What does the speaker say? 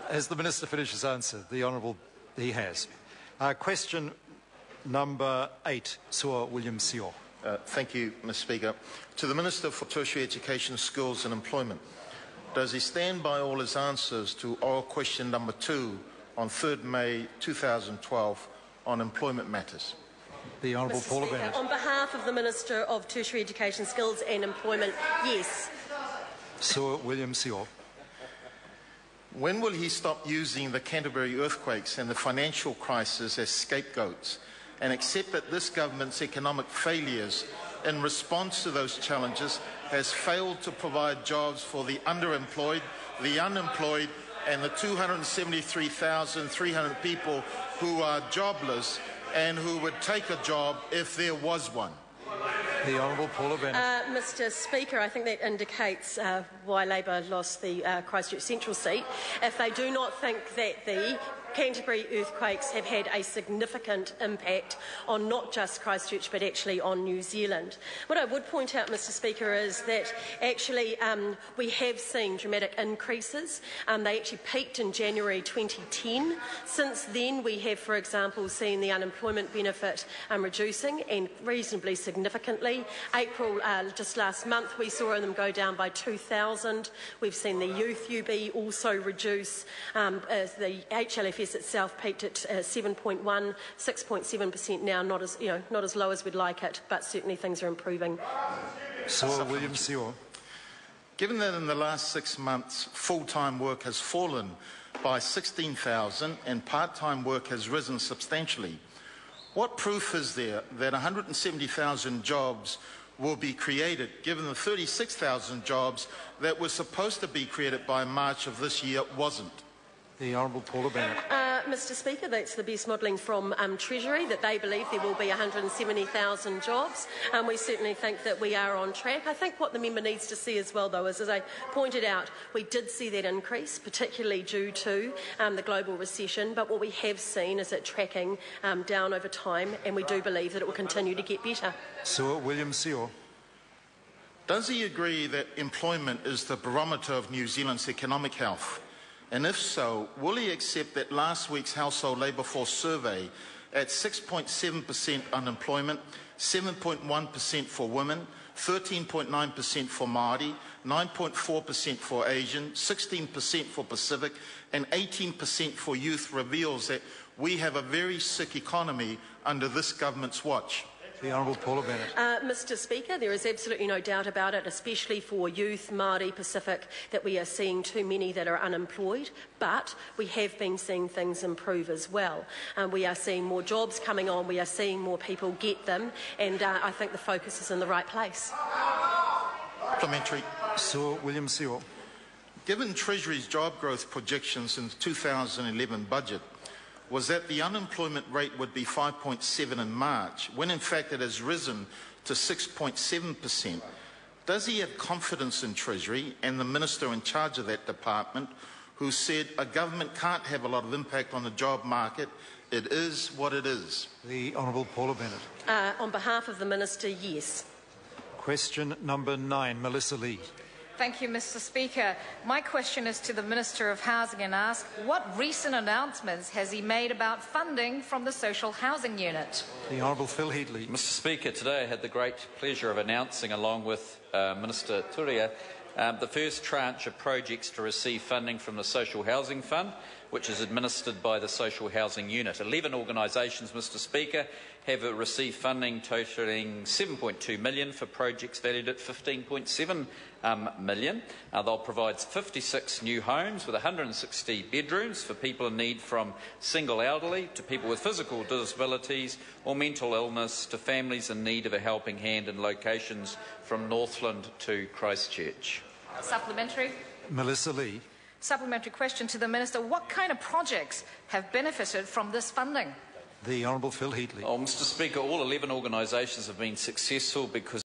Has the Minister finished his answer? The Honourable, he has. Question number 8, Sir William Seo. Thank you, Mr. Speaker. To the Minister for Tertiary Education, Skills and Employment, does he stand by all his answers to oral question number 2 on 3rd May 2012 on employment matters? The Honourable Mr. Paula Speaker, Bennett. on behalf of the Minister of Tertiary Education, Skills and Employment, yes. Sir William Seo. When will he stop using the Canterbury earthquakes and the financial crisis as scapegoats and accept that this government's economic failures in response to those challenges has failed to provide jobs for the underemployed, the unemployed and the 273,300 people who are jobless and who would take a job if there was one? The Honourable Paula Bennett. Mr. Speaker, I think that indicates why Labour lost the Christchurch Central seat. If they do not think that the Canterbury earthquakes have had a significant impact on not just Christchurch but actually on New Zealand. What I would point out, Mr. Speaker, is that actually we have seen dramatic increases. They actually peaked in January 2010. Since then we have, for example, seen the unemployment benefit reducing and reasonably significantly. April, just last month, we saw them go down by 2,000. We've seen the youth UB also reduce. The HLFS itself peaked at 7.1, 6.7% now, not as low as we'd like it, but certainly things are improving. Sir William Seo. Given that in the last 6 months full-time work has fallen by 16,000 and part-time work has risen substantially, what proof is there that 170,000 jobs will be created, given the 36,000 jobs that were supposed to be created by March of this year wasn't? The Honourable Paula Bennett. Mr. Speaker, that's the best modelling from Treasury, that they believe there will be 170,000 jobs. We certainly think that we are on track. I think what the member needs to see as well, though, is, as I pointed out, we did see that increase, particularly due to the global recession, but what we have seen is it tracking down over time, and we do believe that it will continue to get better. Sir William Seo. Does he agree that employment is the barometer of New Zealand's economic health? And if so, will he accept that last week's household labour force survey at 6.7% unemployment, 7.1% for women, 13.9% for Māori, 9.4% for Asian, 16% for Pacific and 18% for youth reveals that we have a very sick economy under this government's watch? The Honourable Paula Bennett. Mr. Speaker, there is absolutely no doubt about it, especially for youth, Māori, Pacific, that we are seeing too many that are unemployed, but we have been seeing things improve as well. We are seeing more jobs coming on, we are seeing more people get them, and I think the focus is in the right place. Supplementary. Sir William Seo. Given Treasury's job growth projections in the 2011 budget, was that the unemployment rate would be 5.7 in March, when in fact it has risen to 6.7%. Does he have confidence in Treasury and the Minister in charge of that department, who said a government can't have a lot of impact on the job market, it is what it is? The Honourable Paula Bennett. On behalf of the Minister, yes. Question number 9, Melissa Lee. Thank you, Mr. Speaker. My question is to the Minister of Housing and asks, what recent announcements has he made about funding from the Social Housing Unit? The Honourable Phil Heatley. Mr. Speaker, today I had the great pleasure of announcing, along with Minister Tertiary, the first tranche of projects to receive funding from the Social Housing Fund, which is administered by the Social Housing Unit. 11 organisations, Mr. Speaker, have received funding totalling $7.2 million for projects valued at $15.7 million. They'll provide 56 new homes with 160 bedrooms for people in need, from single elderly to people with physical disabilities or mental illness to families in need of a helping hand in locations from Northland to Christchurch. Supplementary. Melissa Lee. Supplementary question to the Minister. What kind of projects have benefited from this funding? The Honourable Phil Heatley. Mr. Speaker, all 11 organisations have been successful because